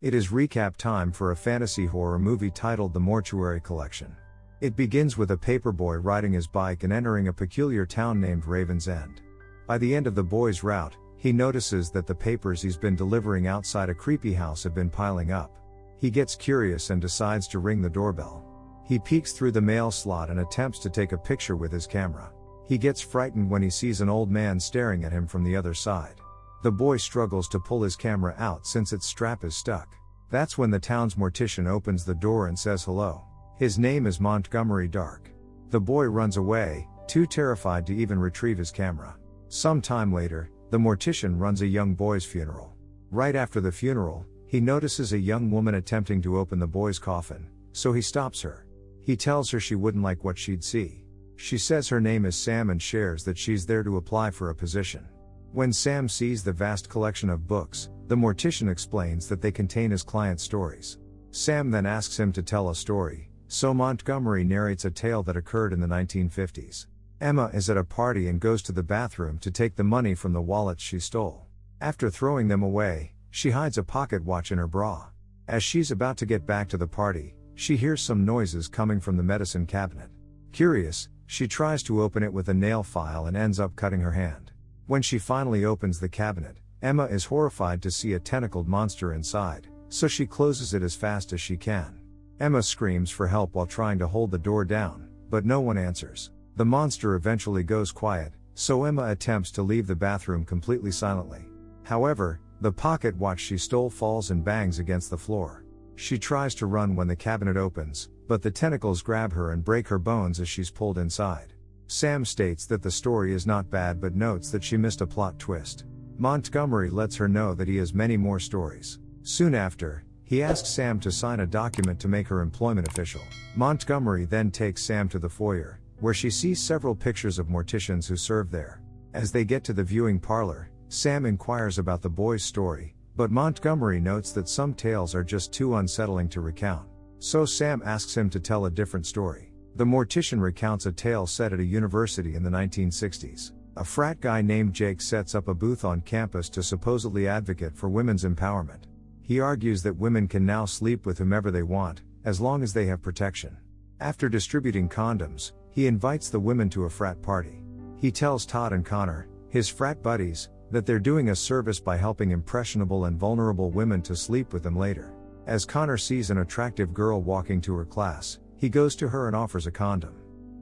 It is recap time for a fantasy horror movie titled The Mortuary Collection. It begins with a paperboy riding his bike and entering a peculiar town named Raven's End. By the end of the boy's route, he notices that the papers he's been delivering outside a creepy house have been piling up. He gets curious and decides to ring the doorbell. He peeks through the mail slot and attempts to take a picture with his camera. He gets frightened when he sees an old man staring at him from the other side. The boy struggles to pull his camera out since its strap is stuck. That's when the town's mortician opens the door and says hello. His name is Montgomery Dark. The boy runs away, too terrified to even retrieve his camera. Some time later, the mortician runs a young boy's funeral. Right after the funeral, he notices a young woman attempting to open the boy's coffin, so he stops her. He tells her she wouldn't like what she'd see. She says her name is Sam and shares that she's there to apply for a position. When Sam sees the vast collection of books, the mortician explains that they contain his client's stories. Sam then asks him to tell a story, so Montgomery narrates a tale that occurred in the 1950s. Emma is at a party and goes to the bathroom to take the money from the wallets she stole. After throwing them away, she hides a pocket watch in her bra. As she's about to get back to the party, she hears some noises coming from the medicine cabinet. Curious, she tries to open it with a nail file and ends up cutting her hand. When she finally opens the cabinet, Emma is horrified to see a tentacled monster inside, so she closes it as fast as she can. Emma screams for help while trying to hold the door down, but no one answers. The monster eventually goes quiet, so Emma attempts to leave the bathroom completely silently. However, the pocket watch she stole falls and bangs against the floor. She tries to run when the cabinet opens, but the tentacles grab her and break her bones as she's pulled inside. Sam states that the story is not bad but notes that she missed a plot twist. Montgomery lets her know that he has many more stories. Soon after, he asks Sam to sign a document to make her employment official. Montgomery then takes Sam to the foyer, where she sees several pictures of morticians who serve there. As they get to the viewing parlor, Sam inquires about the boy's story, but Montgomery notes that some tales are just too unsettling to recount. So Sam asks him to tell a different story. The mortician recounts a tale set at a university in the 1960s. A frat guy named Jake sets up a booth on campus to supposedly advocate for women's empowerment. He argues that women can now sleep with whomever they want, as long as they have protection. After distributing condoms, he invites the women to a frat party. He tells Todd and Connor, his frat buddies, that they're doing a service by helping impressionable and vulnerable women to sleep with them later. As Connor sees an attractive girl walking to her class, he goes to her and offers a condom.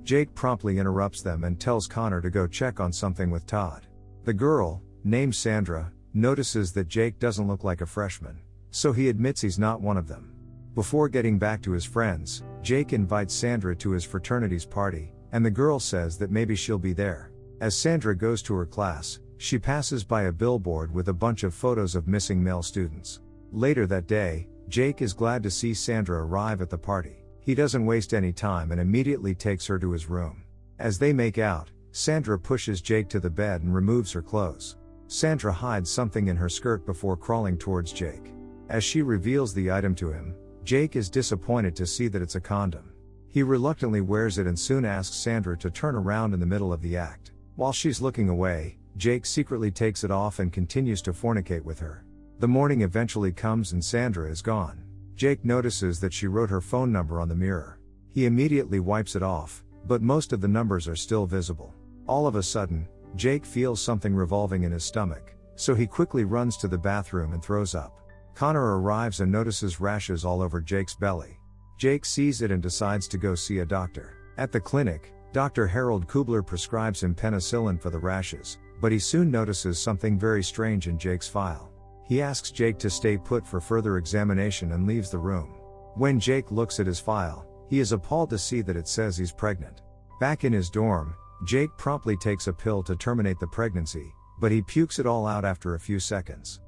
Jake promptly interrupts them and tells Connor to go check on something with Todd. The girl, named Sandra, notices that Jake doesn't look like a freshman, so he admits he's not one of them. Before getting back to his friends, Jake invites Sandra to his fraternity's party, and the girl says that maybe she'll be there. As Sandra goes to her class, she passes by a billboard with a bunch of photos of missing male students. Later that day, Jake is glad to see Sandra arrive at the party. He doesn't waste any time and immediately takes her to his room. As they make out, Sandra pushes Jake to the bed and removes her clothes. Sandra hides something in her skirt before crawling towards Jake. As she reveals the item to him, Jake is disappointed to see that it's a condom. He reluctantly wears it and soon asks Sandra to turn around in the middle of the act. While she's looking away, Jake secretly takes it off and continues to fornicate with her. The morning eventually comes and Sandra is gone. Jake notices that she wrote her phone number on the mirror. He immediately wipes it off, but most of the numbers are still visible. All of a sudden, Jake feels something revolving in his stomach, so he quickly runs to the bathroom and throws up. Connor arrives and notices rashes all over Jake's belly. Jake sees it and decides to go see a doctor. At the clinic, Dr. Harold Kubler prescribes him penicillin for the rashes, but he soon notices something very strange in Jake's file. He asks Jake to stay put for further examination and leaves the room. When Jake looks at his file, he is appalled to see that it says he's pregnant. Back in his dorm, Jake promptly takes a pill to terminate the pregnancy, but he pukes it all out after a few seconds.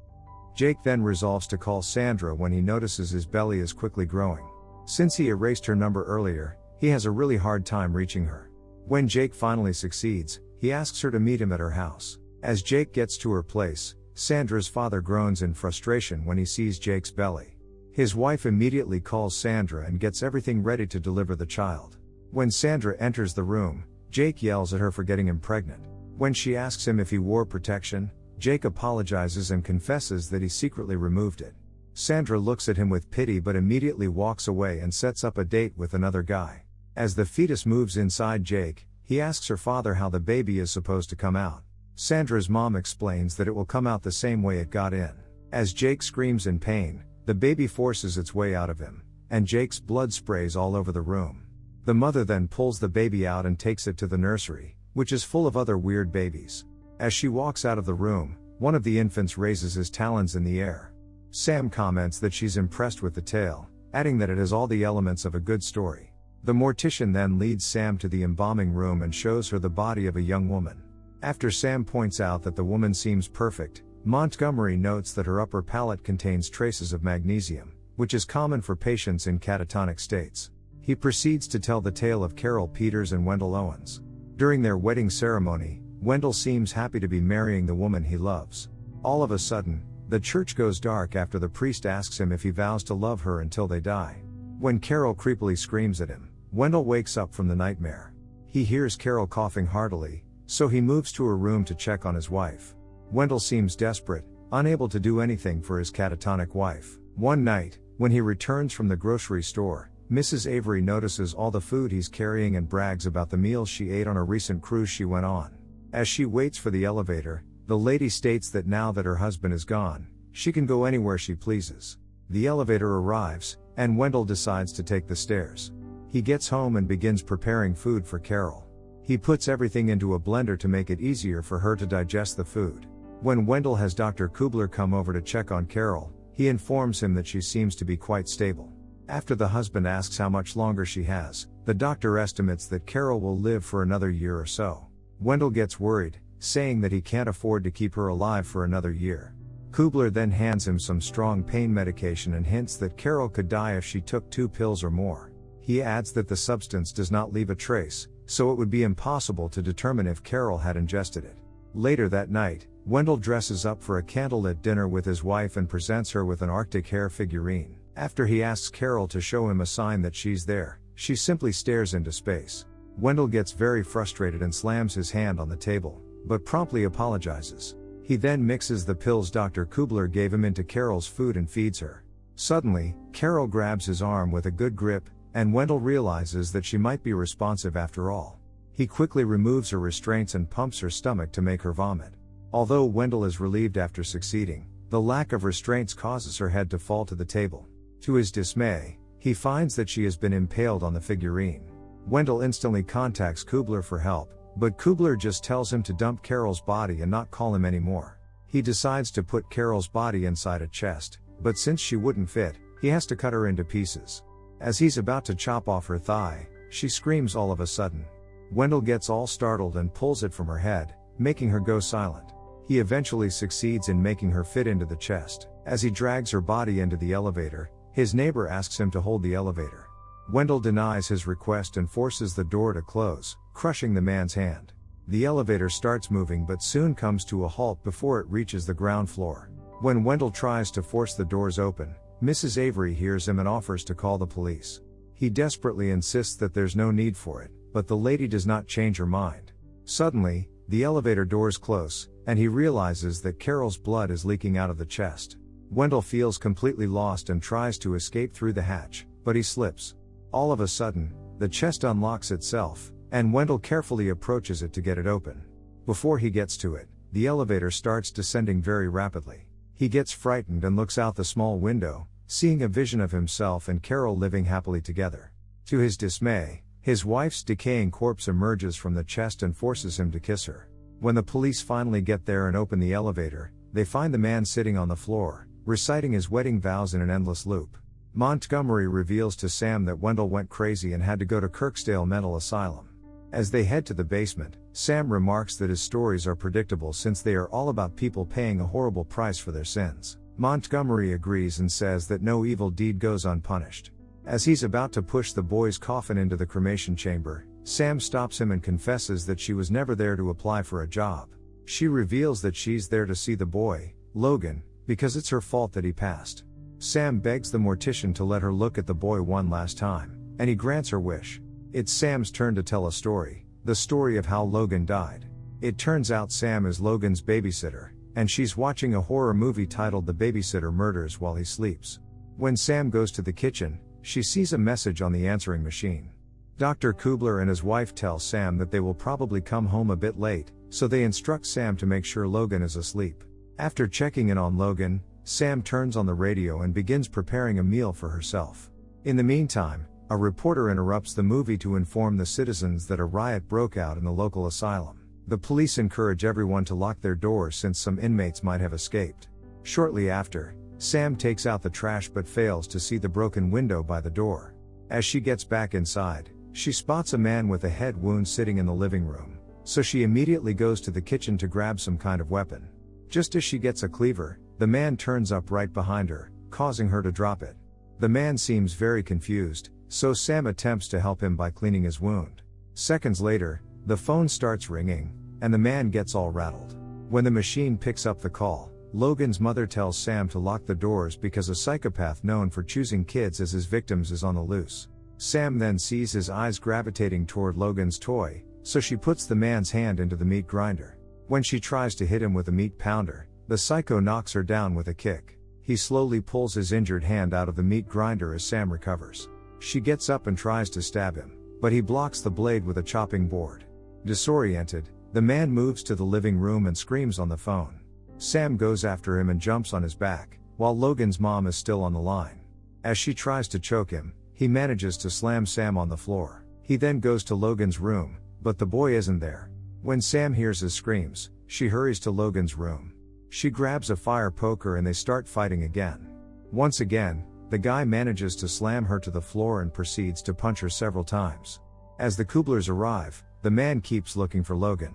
Jake then resolves to call Sandra when he notices his belly is quickly growing. Since he erased her number earlier, he has a really hard time reaching her. When Jake finally succeeds, he asks her to meet him at her house. As Jake gets to her place, Sandra's father groans in frustration when he sees Jake's belly. His wife immediately calls Sandra and gets everything ready to deliver the child. When Sandra enters the room, Jake yells at her for getting him pregnant. When she asks him if he wore protection, Jake apologizes and confesses that he secretly removed it. Sandra looks at him with pity but immediately walks away and sets up a date with another guy. As the fetus moves inside Jake, he asks her father how the baby is supposed to come out. Sandra's mom explains that it will come out the same way it got in. As Jake screams in pain, the baby forces its way out of him, and Jake's blood sprays all over the room. The mother then pulls the baby out and takes it to the nursery, which is full of other weird babies. As she walks out of the room, one of the infants raises his talons in the air. Sam comments that she's impressed with the tale, adding that it has all the elements of a good story. The mortician then leads Sam to the embalming room and shows her the body of a young woman. After Sam points out that the woman seems perfect, Montgomery notes that her upper palate contains traces of magnesium, which is common for patients in catatonic states. He proceeds to tell the tale of Carol Peters and Wendell Owens. During their wedding ceremony, Wendell seems happy to be marrying the woman he loves. All of a sudden, the church goes dark after the priest asks him if he vows to love her until they die. When Carol creepily screams at him, Wendell wakes up from the nightmare. He hears Carol coughing heartily, so he moves to her room to check on his wife. Wendell seems desperate, unable to do anything for his catatonic wife. One night, when he returns from the grocery store, Mrs. Avery notices all the food he's carrying and brags about the meals she ate on a recent cruise she went on. As she waits for the elevator, the lady states that now that her husband is gone, she can go anywhere she pleases. The elevator arrives, and Wendell decides to take the stairs. He gets home and begins preparing food for Carol. He puts everything into a blender to make it easier for her to digest the food. When Wendell has Dr. Kubler come over to check on Carol, he informs him that she seems to be quite stable. After the husband asks how much longer she has, the doctor estimates that Carol will live for another year or so. Wendell gets worried, saying that he can't afford to keep her alive for another year. Kubler then hands him some strong pain medication and hints that Carol could die if she took 2 pills or more. He adds that the substance does not leave a trace, so it would be impossible to determine if Carol had ingested it. Later that night, Wendell dresses up for a candlelit dinner with his wife and presents her with an Arctic hare figurine. After he asks Carol to show him a sign that she's there, she simply stares into space. Wendell gets very frustrated and slams his hand on the table, but promptly apologizes. He then mixes the pills Dr. Kubler gave him into Carol's food and feeds her. Suddenly, Carol grabs his arm with a good grip, and Wendell realizes that she might be responsive after all. He quickly removes her restraints and pumps her stomach to make her vomit. Although Wendell is relieved after succeeding, the lack of restraints causes her head to fall to the table. To his dismay, he finds that she has been impaled on the figurine. Wendell instantly contacts Kubler for help, but Kubler just tells him to dump Carol's body and not call him anymore. He decides to put Carol's body inside a chest, but since she wouldn't fit, he has to cut her into pieces. As he's about to chop off her thigh, she screams all of a sudden. Wendell gets all startled and pulls it from her head, making her go silent. He eventually succeeds in making her fit into the chest. As he drags her body into the elevator, his neighbor asks him to hold the elevator. Wendell denies his request and forces the door to close, crushing the man's hand. The elevator starts moving but soon comes to a halt before it reaches the ground floor. When Wendell tries to force the doors open, Mrs. Avery hears him and offers to call the police. He desperately insists that there's no need for it, but the lady does not change her mind. Suddenly, the elevator doors close, and he realizes that Carol's blood is leaking out of the chest. Wendell feels completely lost and tries to escape through the hatch, but he slips. All of a sudden, the chest unlocks itself, and Wendell carefully approaches it to get it open. Before he gets to it, the elevator starts descending very rapidly. He gets frightened and looks out the small window, seeing a vision of himself and Carol living happily together. To his dismay, his wife's decaying corpse emerges from the chest and forces him to kiss her. When the police finally get there and open the elevator, they find the man sitting on the floor, reciting his wedding vows in an endless loop. Montgomery reveals to Sam that Wendell went crazy and had to go to Kirksdale Mental Asylum. As they head to the basement, Sam remarks that his stories are predictable since they are all about people paying a horrible price for their sins. Montgomery agrees and says that no evil deed goes unpunished. As he's about to push the boy's coffin into the cremation chamber, Sam stops him and confesses that she was never there to apply for a job. She reveals that she's there to see the boy, Logan, because it's her fault that he passed. Sam begs the mortician to let her look at the boy one last time, and he grants her wish. It's Sam's turn to tell a story, the story of how Logan died. It turns out Sam is Logan's babysitter, and she's watching a horror movie titled The Babysitter Murders While He Sleeps. When Sam goes to the kitchen, she sees a message on the answering machine. Dr. Kubler and his wife tell Sam that they will probably come home a bit late, so they instruct Sam to make sure Logan is asleep. After checking in on Logan, Sam turns on the radio and begins preparing a meal for herself. In the meantime, a reporter interrupts the movie to inform the citizens that a riot broke out in the local asylum. The police encourage everyone to lock their doors since some inmates might have escaped. Shortly after, Sam takes out the trash but fails to see the broken window by the door. As she gets back inside, she spots a man with a head wound sitting in the living room, so she immediately goes to the kitchen to grab some kind of weapon. Just as she gets a cleaver, the man turns up right behind her, causing her to drop it. The man seems very confused, so Sam attempts to help him by cleaning his wound. Seconds later, the phone starts ringing, and the man gets all rattled. When the machine picks up the call, Logan's mother tells Sam to lock the doors because a psychopath known for choosing kids as his victims is on the loose. Sam then sees his eyes gravitating toward Logan's toy, so she puts the man's hand into the meat grinder. When she tries to hit him with a meat pounder, the psycho knocks her down with a kick. He slowly pulls his injured hand out of the meat grinder as Sam recovers. She gets up and tries to stab him, but he blocks the blade with a chopping board. Disoriented, the man moves to the living room and screams on the phone. Sam goes after him and jumps on his back, while Logan's mom is still on the line. As she tries to choke him, he manages to slam Sam on the floor. He then goes to Logan's room, but the boy isn't there. When Sam hears his screams, she hurries to Logan's room. She grabs a fire poker and they start fighting again. Once again, the guy manages to slam her to the floor and proceeds to punch her several times. As the Kublers arrive, the man keeps looking for Logan.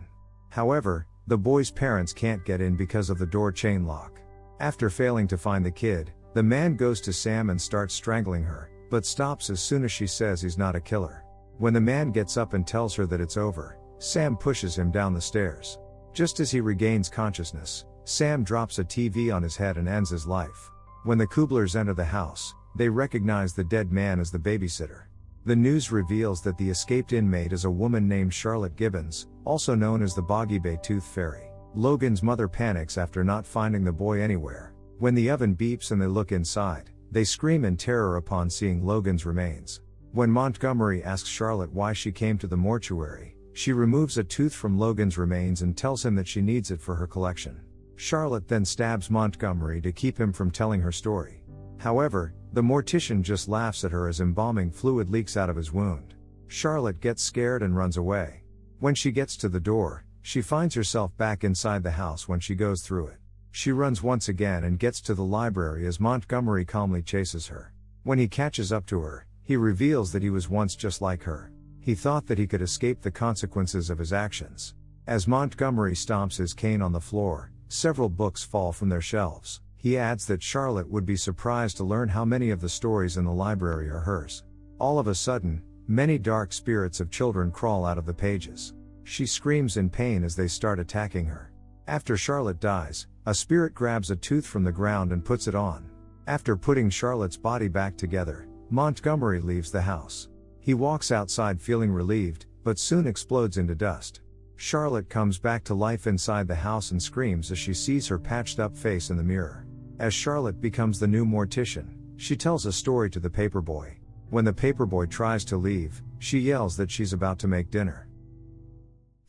However, the boy's parents can't get in because of the door chain lock. After failing to find the kid, the man goes to Sam and starts strangling her, but stops as soon as she says he's not a killer. When the man gets up and tells her that it's over, Sam pushes him down the stairs. Just as he regains consciousness, Sam drops a TV on his head and ends his life. When the Kublers enter the house, they recognize the dead man as the babysitter. The news reveals that the escaped inmate is a woman named Charlotte Gibbons, also known as the Boggy Bay Tooth Fairy. Logan's mother panics after not finding the boy anywhere. When the oven beeps and they look inside, they scream in terror upon seeing Logan's remains. When Montgomery asks Charlotte why she came to the mortuary, she removes a tooth from Logan's remains and tells him that she needs it for her collection. Charlotte then stabs Montgomery to keep him from telling her story. However, the mortician just laughs at her as embalming fluid leaks out of his wound. Charlotte gets scared and runs away. When she gets to the door, she finds herself back inside the house when she goes through it. She runs once again and gets to the library as Montgomery calmly chases her. When he catches up to her, he reveals that he was once just like her. He thought that he could escape the consequences of his actions. As Montgomery stomps his cane on the floor, several books fall from their shelves. He adds that Charlotte would be surprised to learn how many of the stories in the library are hers. All of a sudden, many dark spirits of children crawl out of the pages. She screams in pain as they start attacking her. After Charlotte dies, a spirit grabs a tooth from the ground and puts it on. After putting Charlotte's body back together, Montgomery leaves the house. He walks outside feeling relieved, but soon explodes into dust. Charlotte comes back to life inside the house and screams as she sees her patched up face in the mirror. As Charlotte becomes the new mortician, she tells a story to the paperboy. When the paperboy tries to leave, she yells that she's about to make dinner.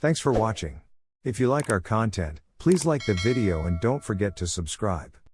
Thanks for watching. If you like our content, please like the video and don't forget to subscribe.